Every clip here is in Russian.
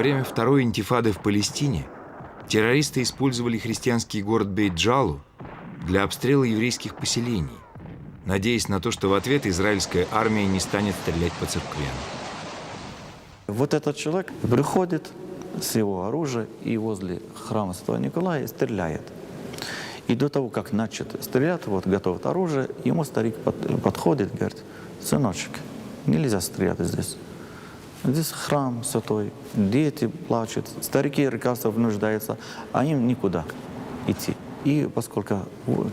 время второй интифады в Палестине террористы использовали христианский город Бейт-Джалу для обстрела еврейских поселений, надеясь на то, что в ответ израильская армия не станет стрелять по церквям. Вот этот человек приходит с его оружием и возле храма Святого Николая стреляет. И до того, как начат стрелять, вот готовит оружие, ему старик подходит, говорит: сыночек, нельзя стрелять здесь. Здесь храм святой, дети плачут, старики лекарства нуждаются, а им никуда идти. И поскольку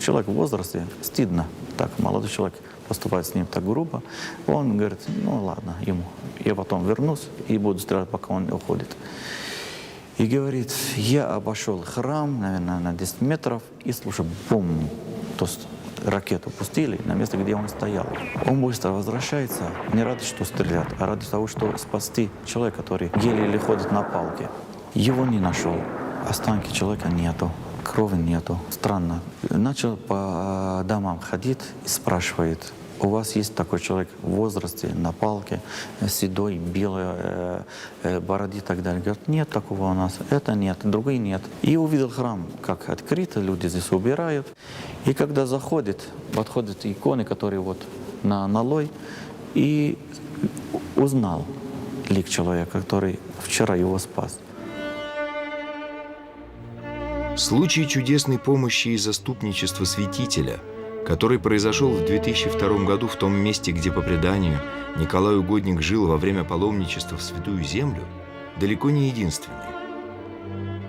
человек в возрасте, стыдно, так молодой человек поступает с ним так грубо, он говорит: ну ладно, ему, я потом вернусь и буду стрелять, пока он не уходит. И говорит: я обошел храм, наверное, на 10 метров, и слушай, бум, то есть ракету пустили на место, где он стоял. Он быстро возвращается, не ради что стрелять, а ради того, что спасти человека, который еле-еле ходит на палке. Его не нашел, останки человека нету, крови нету. Странно. Начал по домам ходить и спрашивает: у вас есть такой человек в возрасте, на палке, седой, белой, бороде и так далее? Говорят: нет такого у нас, это нет, другой нет. И увидел храм, как открыто, люди здесь убирают. И когда заходит, подходят иконы, которые вот на налой, и узнал лик человека, который вчера его спас. Случай чудесной помощи и заступничества святителя, который произошел в 2002 году в том месте, где, по преданию, Николай Угодник жил во время паломничества в Святую Землю, далеко не единственный.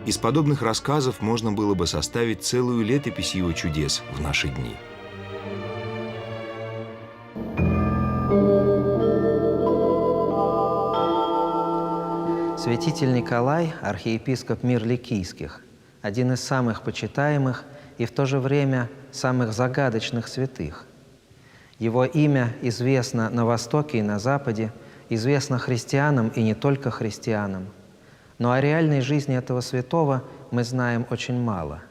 Из подобных рассказов можно было бы составить целую летопись его чудес в наши дни. Святитель Николай, архиепископ Мир Ликийских, один из самых почитаемых и в то же время самых загадочных святых. Его имя известно на Востоке и на Западе, известно христианам и не только христианам. Но о реальной жизни этого святого мы знаем очень мало.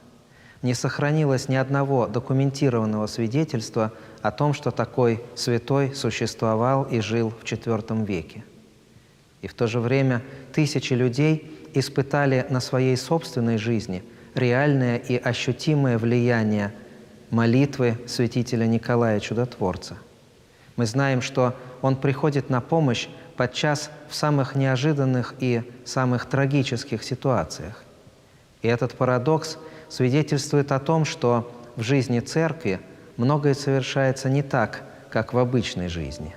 Не сохранилось ни одного документированного свидетельства о том, что такой святой существовал и жил в IV веке. И в то же время тысячи людей испытали на своей собственной жизни реальное и ощутимое влияние молитвы святителя Николая Чудотворца. Мы знаем, что он приходит на помощь подчас в самых неожиданных и самых трагических ситуациях. И этот парадокс свидетельствует о том, что в жизни Церкви многое совершается не так, как в обычной жизни.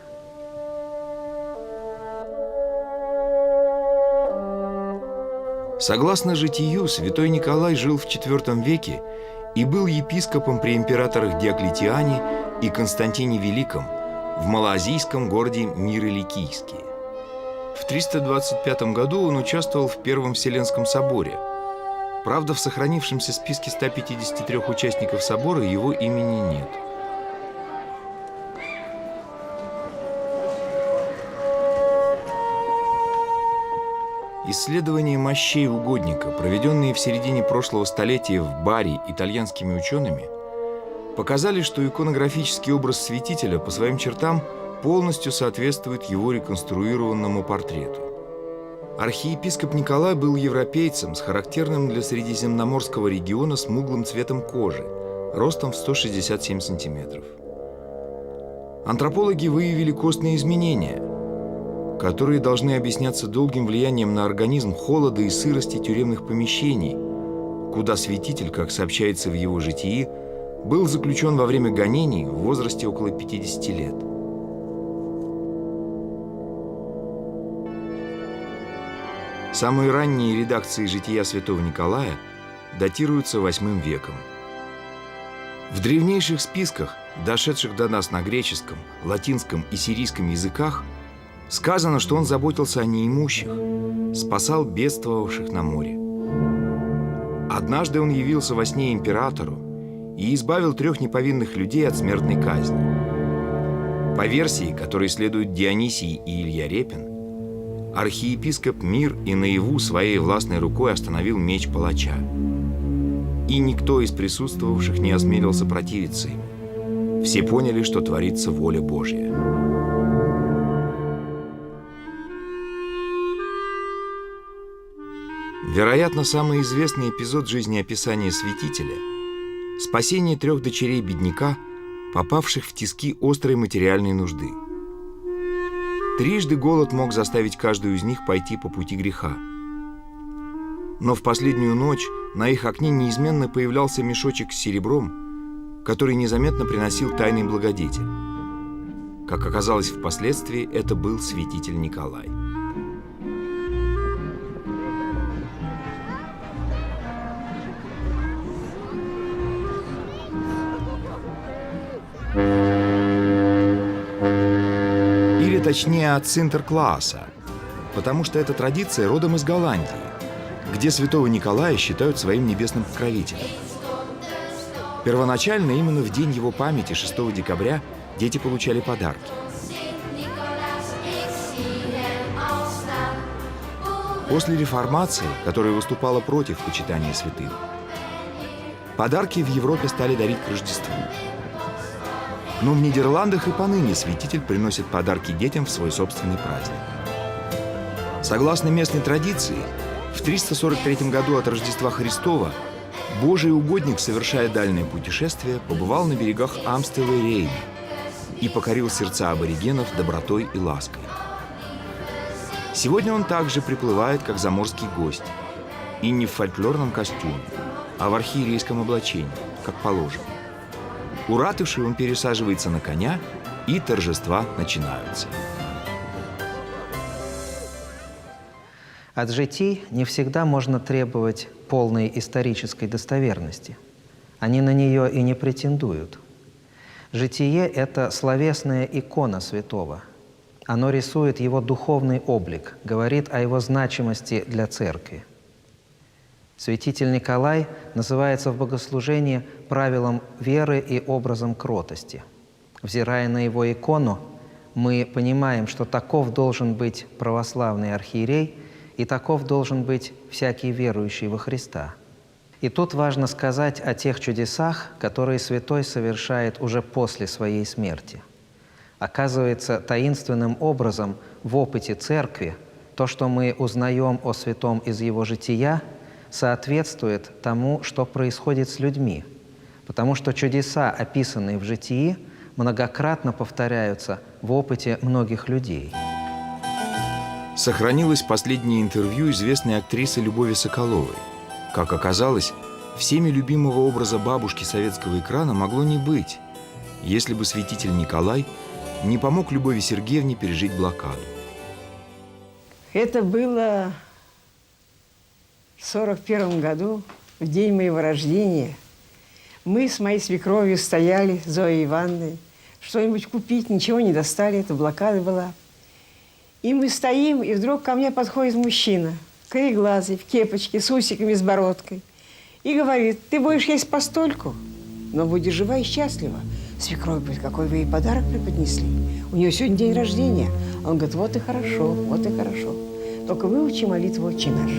Согласно житию, святой Николай жил в IV веке и был епископом при императорах Диоклетиане и Константине Великом в малоазийском городе Мир-Ликийский. В 325 году он участвовал в Первом Вселенском соборе. Правда, в сохранившемся списке 153 участников собора его имени нет. Исследования мощей угодника, проведенные в середине прошлого столетия в Бари итальянскими учеными, показали, что иконографический образ святителя по своим чертам полностью соответствует его реконструированному портрету. Архиепископ Николай был европейцем с характерным для средиземноморского региона смуглым цветом кожи, ростом в 167 сантиметров. Антропологи выявили костные изменения, которые должны объясняться долгим влиянием на организм холода и сырости тюремных помещений, куда святитель, как сообщается в его житии, был заключен во время гонений в возрасте около 50 лет. Самые ранние редакции жития святого Николая датируются VIII веком. В древнейших списках, дошедших до нас на греческом, латинском и сирийском языках, сказано, что он заботился о неимущих, спасал бедствовавших на море. Однажды он явился во сне императору и избавил 3 неповинных людей от смертной казни. По версии, которой следуют Дионисий и Илья Репин, архиепископ Мир и наяву своей властной рукой остановил меч палача. И никто из присутствовавших не осмелился противиться им. Все поняли, что творится воля Божья. Вероятно, самый известный эпизод жизнеописания святителя – спасение 3 дочерей бедняка, попавших в тиски острой материальной нужды. Трижды голод мог заставить каждую из них пойти по пути греха. Но в последнюю ночь на их окне неизменно появлялся мешочек с серебром, который незаметно приносил тайный благодетель. Как оказалось впоследствии, это был святитель Николай. Или точнее от Синтерклааса, потому что эта традиция родом из Голландии, где святого Николая считают своим небесным покровителем. Первоначально именно в день его памяти, 6 декабря, дети получали подарки. После реформации, которая выступала против почитания святых, подарки в Европе стали дарить к Рождеству. Но в Нидерландах и поныне святитель приносит подарки детям в свой собственный праздник. Согласно местной традиции, в 343 году от Рождества Христова Божий угодник, совершая дальнее путешествие, побывал на берегах Амстела и Рейна и покорил сердца аборигенов добротой и лаской. Сегодня он также приплывает, как заморский гость, и не в фольклорном костюме, а в архиерейском облачении, как положено. У ратуши он пересаживается на коня, и торжества начинаются. От житий не всегда можно требовать полной исторической достоверности. Они на нее и не претендуют. Житие – это словесная икона святого. Оно рисует его духовный облик, говорит о его значимости для церкви. Святитель Николай называется в богослужении правилом веры и образом кротости. Взирая на его икону, мы понимаем, что таков должен быть православный архиерей и таков должен быть всякий верующий во Христа. И тут важно сказать о тех чудесах, которые святой совершает уже после своей смерти. Оказывается, таинственным образом в опыте Церкви то, что мы узнаем о святом из его жития, соответствует тому, что происходит с людьми, потому что чудеса, описанные в житии, многократно повторяются в опыте многих людей. Сохранилось последнее интервью известной актрисы Любови Соколовой. Как оказалось, всеми любимого образа бабушки советского экрана могло не быть, если бы святитель Николай не помог Любови Сергеевне пережить блокаду. Это было в 1941 году, в день моего рождения. Мы с моей свекровью стояли, Зоей Ивановной, что-нибудь купить, ничего не достали, это блокада была. И мы стоим, и вдруг ко мне подходит мужчина, кореглазый, в кепочке, с усиками, с бородкой, и говорит: ты будешь есть постольку, но будешь жива и счастлива. Свекровь говорит: какой вы ей подарок преподнесли? У нее сегодня день рождения. Он говорит: вот и хорошо, вот и хорошо. Только выучи молитву «Отче наш».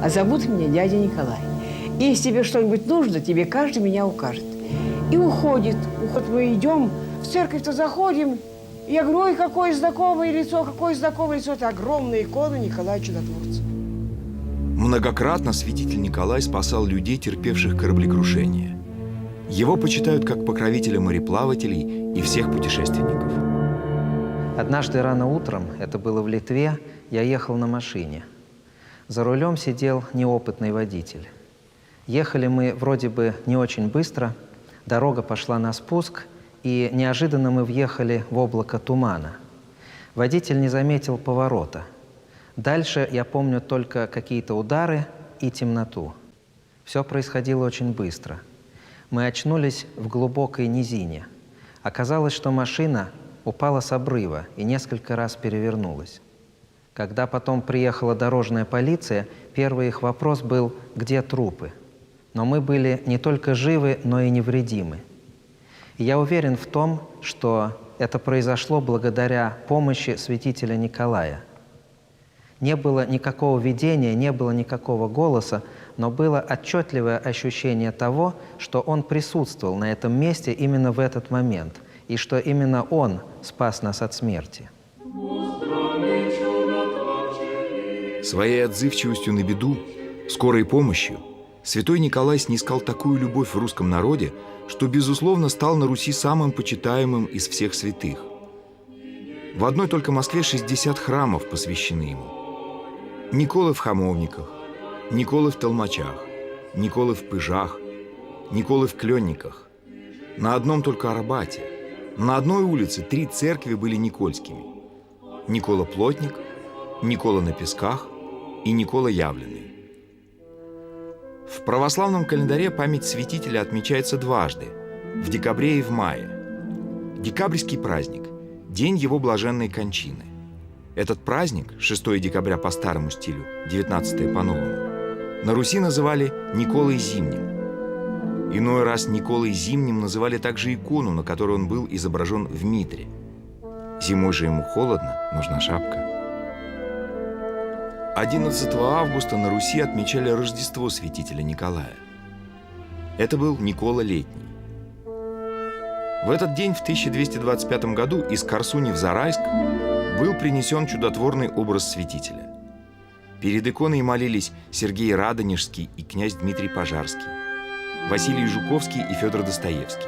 А зовут меня дядя Николай. И если тебе что-нибудь нужно, тебе каждый меня укажет. И уходит. Вот мы идем, в церковь-то заходим. И я говорю: ой, какое знакомое лицо, какое знакомое лицо. Это огромная икона Николая Чудотворца. Многократно святитель Николай спасал людей, терпевших кораблекрушение. Его почитают как покровителя мореплавателей и всех путешественников. Однажды рано утром, это было в Литве, я ехал на машине. За рулем сидел неопытный водитель. Ехали мы вроде бы не очень быстро, дорога пошла на спуск, и неожиданно мы въехали в облако тумана. Водитель не заметил поворота. Дальше я помню только какие-то удары и темноту. Все происходило очень быстро. Мы очнулись в глубокой низине. Оказалось, что машина упала с обрыва и несколько раз перевернулась. Когда потом приехала дорожная полиция, первый их вопрос был: где трупы? Но мы были не только живы, но и невредимы. И я уверен в том, что это произошло благодаря помощи святителя Николая. Не было никакого видения, не было никакого голоса, но было отчетливое ощущение того, что он присутствовал на этом месте именно в этот момент, и что именно он спас нас от смерти. Своей отзывчивостью на беду Скорой помощью святой Николай снискал такую любовь в русском народе, что, безусловно, стал на Руси самым почитаемым из всех святых. В одной только Москве 60 храмов посвящены ему. Николы в Хамовниках, Николы в Толмачах, Николы в Пыжах, Николы в Кленниках. На одном только Арбате, на одной улице 3 церкви были никольскими. Никола Плотник, Никола на Песках и Никола Явленный. В православном календаре память святителя отмечается дважды – в декабре и в мае. Декабрьский праздник – день его блаженной кончины. Этот праздник, 6 декабря по старому стилю, 19 по новому, на Руси называли Николой Зимним. Иной раз Николой Зимним называли также икону, на которой он был изображен в митре. Зимой же ему холодно, нужна шапка. 11 августа на Руси отмечали Рождество святителя Николая. Это был Никола Летний. В этот день, в 1225 году, из Корсуни в Зарайск был принесен чудотворный образ святителя. Перед иконой молились Сергей Радонежский и князь Дмитрий Пожарский, Василий Жуковский и Федор Достоевский.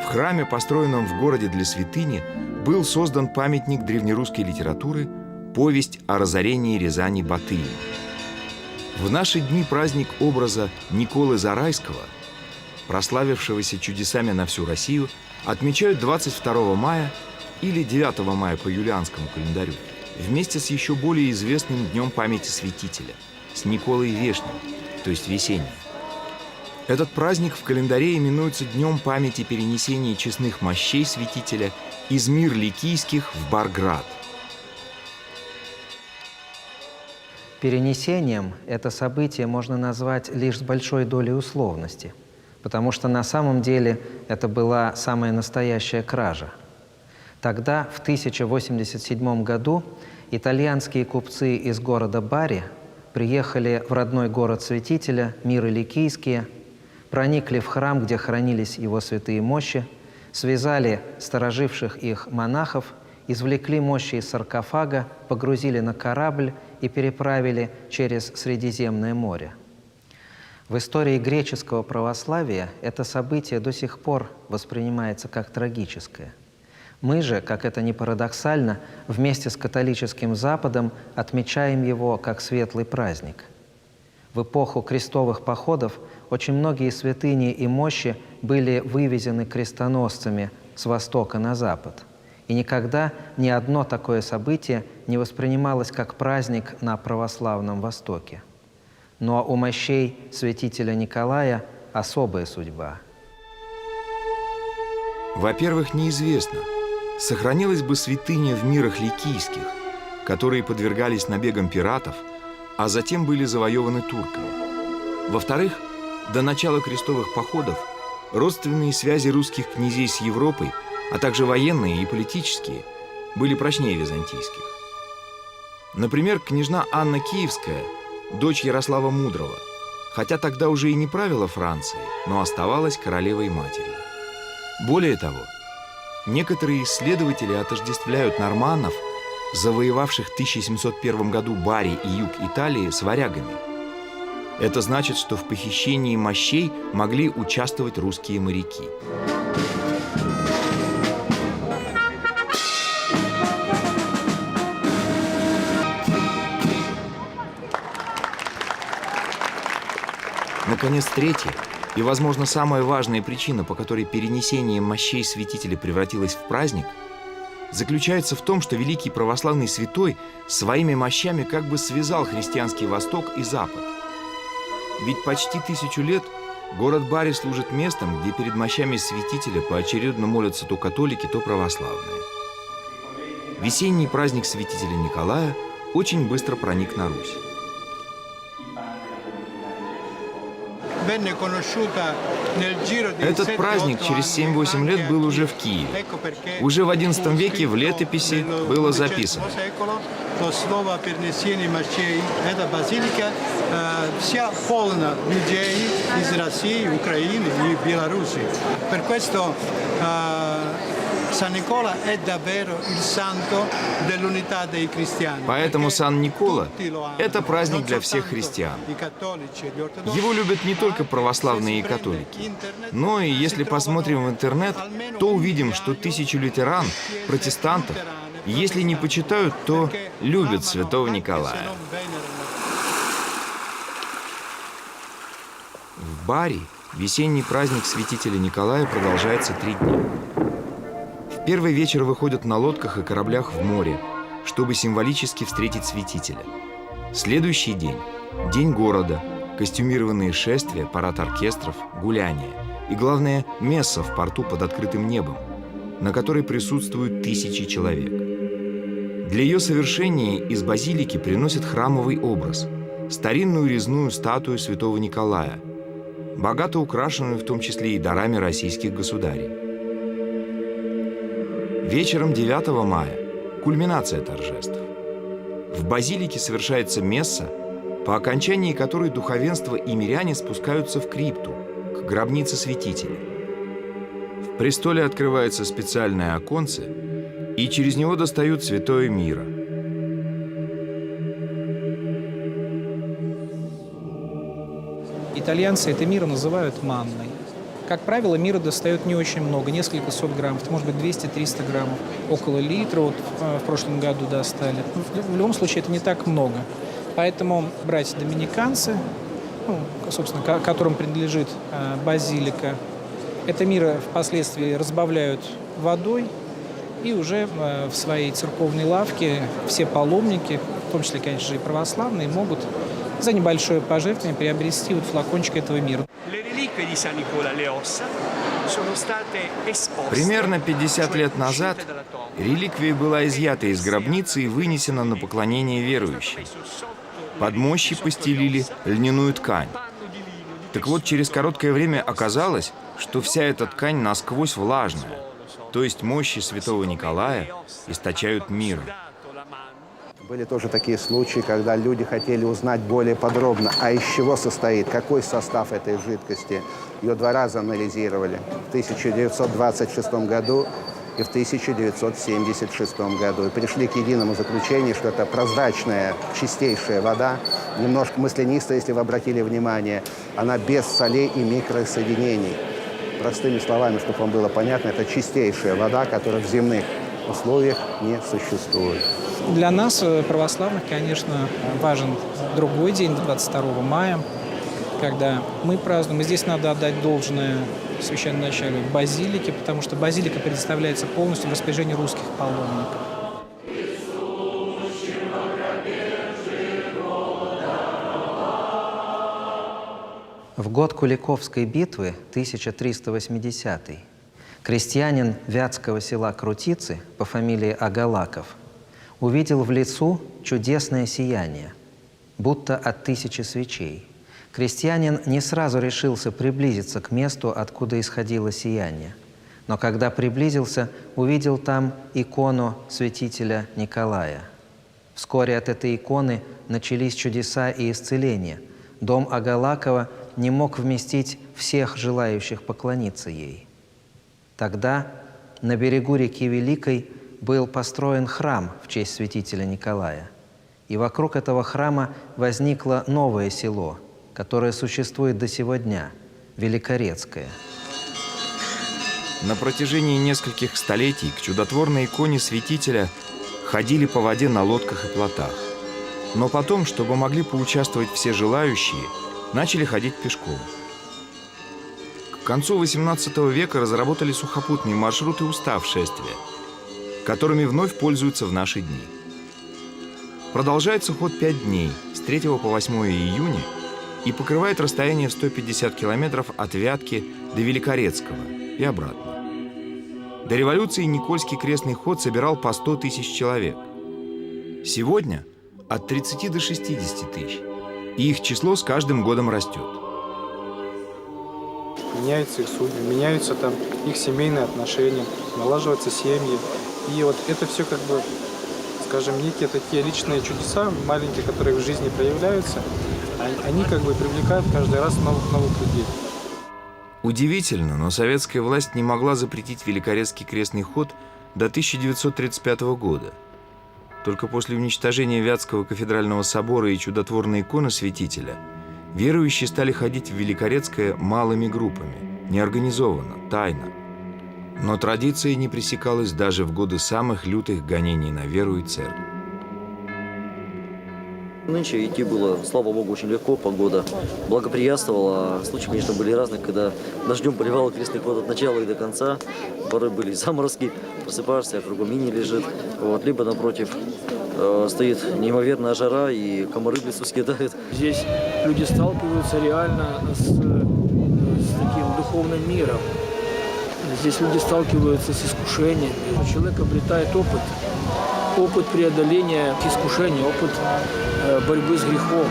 В храме, построенном в городе для святыни, был создан памятник древнерусской литературы «Повесть о разорении Рязани Батыем». В наши дни праздник образа Николы Зарайского, прославившегося чудесами на всю Россию, отмечают 22 мая или 9 мая по юлианскому календарю, вместе с еще более известным днем памяти святителя, с Николой Вешним, то есть весенним. Этот праздник в календаре именуется Днем памяти перенесения честных мощей святителя из мир ликийских в Барград. Перенесением это событие можно назвать лишь с большой долей условности, потому что на самом деле это была самая настоящая кража. Тогда, в 1087 году, итальянские купцы из города Бари приехали в родной город святителя, миры ликийские, проникли в храм, где хранились его святые мощи, связали стороживших их монахов, извлекли мощи из саркофага, погрузили на корабль и переправили через Средиземное море. В истории греческого православия это событие до сих пор воспринимается как трагическое. Мы же, как это ни парадоксально, вместе с католическим Западом отмечаем его как светлый праздник. В эпоху крестовых походов очень многие святыни и мощи были вывезены крестоносцами с востока на запад. И никогда ни одно такое событие не воспринималось как праздник на православном Востоке. Но у мощей святителя Николая особая судьба. Во-первых, неизвестно, сохранилась бы святыня в мирах ликийских, которые подвергались набегам пиратов, а затем были завоеваны турками. Во-вторых, до начала крестовых походов родственные связи русских князей с Европой, а также военные и политические, были прочнее византийских. Например, княжна Анна Киевская, дочь Ярослава Мудрого, хотя тогда уже и не правила Францией, но оставалась королевой-матерью. Более того, некоторые исследователи отождествляют норманнов, завоевавших в 1701 году Бари и юг Италии, с варягами. Это значит, что в похищении мощей могли участвовать русские моряки. Наконец, третья и, возможно, самая важная причина, по которой перенесение мощей святителя превратилось в праздник, заключается в том, что великий православный святой своими мощами как бы связал христианский Восток и Запад. Ведь почти 1000 лет город Бари служит местом, где перед мощами святителя поочередно молятся то католики, то православные. Весенний праздник святителя Николая очень быстро проник на Русь. Этот праздник через 7-8 лет был уже в Киеве. Уже в XI веке в летописи было записано: слово перенесение мощей. Эта базилика вся полна людей из России, Украины и Беларуси. Per questo San Nicola è davvero il santo dell'unità dei cristiani. Поэтому Сан-Никола Tutti lo amano, – это праздник non для всех soltanto христиан. i cattolici e gli ortodossi, Его любят не только ma православные и se si prende католики. internet, Но и если si посмотрим в trovano интернет, almeno то un увидим, что migliaio тысячи лютеран, chiese протестантов, luterane, если не protestanti, почитают, то perché любят l'amano, святого anche se Николая. non venerano. В Бари весенний праздник святителя Николая продолжается 3 дня. В первый вечер выходят на лодках и кораблях в море, чтобы символически встретить святителя. Следующий день – день города, костюмированные шествия, парад оркестров, гуляния и, главное, месса в порту под открытым небом, на которой присутствуют тысячи человек. Для ее совершения из базилики приносят храмовый образ – старинную резную статую святого Николая, богато украшенную в том числе и дарами российских государей. Вечером 9 мая – кульминация торжеств. В базилике совершается месса, по окончании которой духовенство и миряне спускаются в крипту, к гробнице святителя. В престоле открывается специальное оконце, и через него достают святое миро. Итальянцы это миро называют манной. Как правило, мира достают не очень много, несколько сот граммов, это может быть 200-300 граммов, около литра, вот в прошлом году достали. В любом случае, это не так много. Поэтому братья-доминиканцы, собственно, которым принадлежит базилика, это миро впоследствии разбавляют водой, и уже в своей церковной лавке все паломники, в том числе, конечно же, и православные, могут за небольшое пожертвование приобрести вот флакончик этого мира. Примерно 50 лет назад реликвия была изъята из гробницы и вынесена на поклонение верующим. Под мощи постелили льняную ткань. Так вот, через короткое время оказалось, что вся эта ткань насквозь влажная, то есть мощи святого Николая источают мир. Были тоже такие случаи, когда люди хотели узнать более подробно, а из чего состоит, какой состав этой жидкости. Ее 2 раза анализировали, в 1926 году и в 1976 году. И пришли к единому заключению, что это прозрачная, чистейшая вода, немножко маслянистая, если вы обратили внимание. Она без солей и микросоединений. Простыми словами, чтобы вам было понятно, это чистейшая вода, которая в земных условиях не существует. Для нас, православных, конечно, важен другой день, 22 мая, когда мы празднуем. И здесь надо отдать должное священноначалию базилики, потому что базилика предоставляется полностью в распоряжении русских паломников. В год Куликовской битвы, 1380 крестьянин вятского села Крутицы по фамилии Агалаков увидел в лесу чудесное сияние, будто от 1000 свечей. Крестьянин не сразу решился приблизиться к месту, откуда исходило сияние. Но когда приблизился, увидел там икону святителя Николая. Вскоре от этой иконы начались чудеса и исцеления. Дом Агалакова не мог вместить всех желающих поклониться ей. Тогда на берегу реки Великой был построен храм в честь святителя Николая. И вокруг этого храма возникло новое село, которое существует до сего дня – Великорецкое. На протяжении нескольких столетий к чудотворной иконе святителя ходили по воде на лодках и плотах. Но потом, чтобы могли поучаствовать все желающие, начали ходить пешком. К концу XVIII века разработали сухопутные маршруты устав шествия, которыми вновь пользуются в наши дни. Продолжается ход 5 дней, с 3 по 8 июня, и покрывает расстояние в 150 километров от Вятки до Великорецкого и обратно. До революции Никольский крестный ход собирал по 100 тысяч человек. Сегодня от 30 до 60 тысяч, и их число с каждым годом растет. Меняются их судьбы, меняются там их семейные отношения, налаживаются семьи. И вот это все как бы, скажем, некие такие личные чудеса, маленькие, которые в жизни проявляются, они как бы привлекают каждый раз новых людей. Удивительно, но советская власть не могла запретить Великорецкий крестный ход до 1935 года. Только после уничтожения Вятского кафедрального собора и чудотворной иконы святителя верующие стали ходить в Великорецкое малыми группами, неорганизованно, тайно. Но традиция не пресекалась даже в годы самых лютых гонений на веру и церковь. Нынче идти было, слава богу, очень легко, погода благоприятствовала. Случаи, конечно, были разные, когда дождем поливал крестный ход от начала и до конца. Порой были заморозки, просыпаешься, а кругом мини лежит. Вот. Либо, напротив, стоит неимоверная жара и комары в лесу съедают. Здесь люди сталкиваются реально с таким духовным миром. Здесь люди сталкиваются с искушениями. Человек обретает опыт преодоления искушений, опыт борьбы с грехом.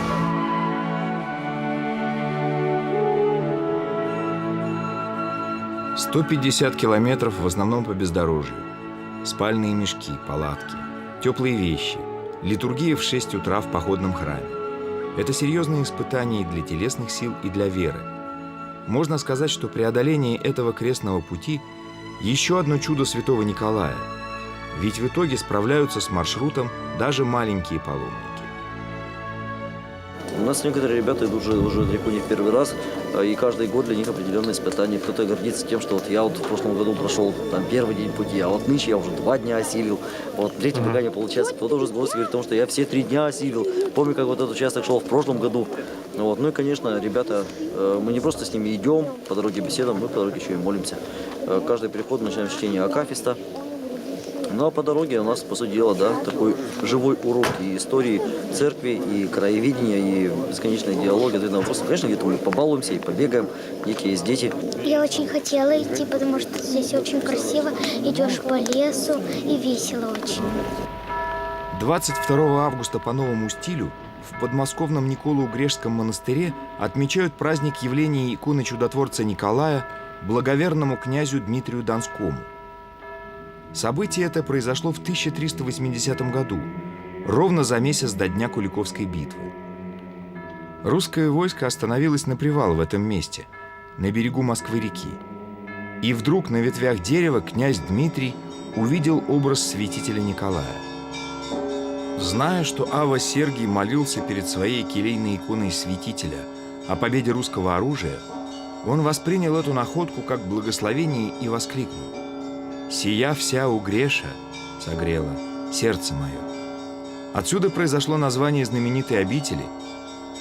– 150 километров в основном по бездорожью. Спальные мешки, палатки, теплые вещи, литургия в 6 утра в походном храме. Это серьезные испытания и для телесных сил, и для веры. Можно сказать, что преодоление этого крестного пути – еще одно чудо святого Николая. Ведь в итоге справляются с маршрутом даже маленькие паломники. У нас некоторые ребята идут уже далеко не в первый раз, и каждый год для них определенные испытания. Кто-то гордится тем, что вот я вот в прошлом году прошел там первый день пути, а вот нынче я уже 2 дня осилил. Вот третье бегание получается. Кто-то уже с гордостью говорит о том, что я все 3 дня осилил. Помню, как вот этот участок шел в прошлом году. Вот. Ну и, конечно, ребята, мы не просто с ними идем, по дороге беседуем, мы по дороге еще и молимся. Каждый переход начинаем с чтения акафиста. Ну а по дороге у нас, по сути дела, да, такой живой урок и истории церкви, и краеведения, и бесконечные диалоги. Просто, конечно, где-то мы побалуемся и побегаем, некие есть дети. Я очень хотела идти, потому что здесь очень красиво, идешь по лесу и весело очень. 22 августа по новому стилю в подмосковном Николо-Угрешском монастыре отмечают праздник явления иконы чудотворца Николая благоверному князю Дмитрию Донскому. Событие это произошло в 1380 году, ровно за месяц до дня Куликовской битвы. Русское войско остановилось на привал в этом месте, на берегу Москвы-реки. И вдруг на ветвях дерева князь Дмитрий увидел образ святителя Николая. Зная, что Авва Сергий молился перед своей келейной иконой святителя о победе русского оружия, он воспринял эту находку как благословение и воскликнул: «Сия вся угреша согрела сердце мое». Отсюда произошло название знаменитой обители,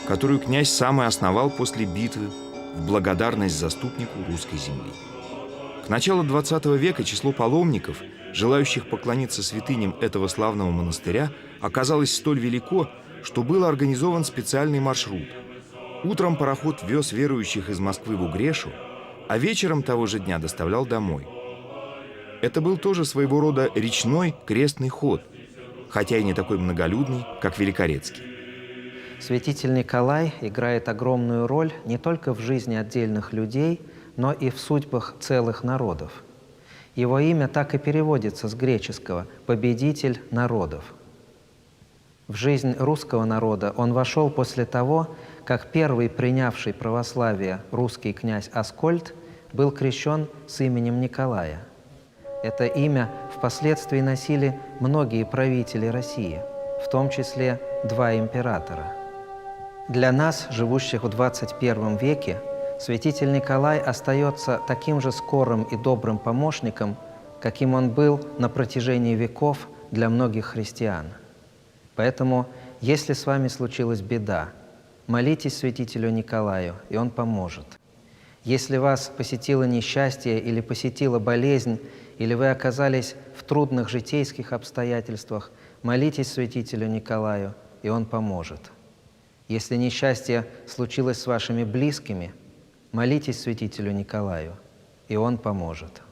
которую князь сам и основал после битвы в благодарность заступнику русской земли. К началу XX века число паломников, желающих поклониться святыням этого славного монастыря, оказалось столь велико, что был организован специальный маршрут. Утром пароход вез верующих из Москвы в Угрешу, а вечером того же дня доставлял домой. Это был тоже своего рода речной крестный ход, хотя и не такой многолюдный, как Великорецкий. Святитель Николай играет огромную роль не только в жизни отдельных людей, но и в судьбах целых народов. Его имя так и переводится с греческого «победитель народов». В жизнь русского народа он вошел после того, как первый принявший православие русский князь Аскольд был крещен с именем Николая. Это имя впоследствии носили многие правители России, в том числе 2 императора. Для нас, живущих в 21 веке, святитель Николай остается таким же скорым и добрым помощником, каким он был на протяжении веков для многих христиан. Поэтому, если с вами случилась беда, молитесь святителю Николаю, и он поможет. Если вас посетило несчастье или посетила болезнь, или вы оказались в трудных житейских обстоятельствах, молитесь святителю Николаю, и он поможет. Если несчастье случилось с вашими близкими, молитесь святителю Николаю, и он поможет.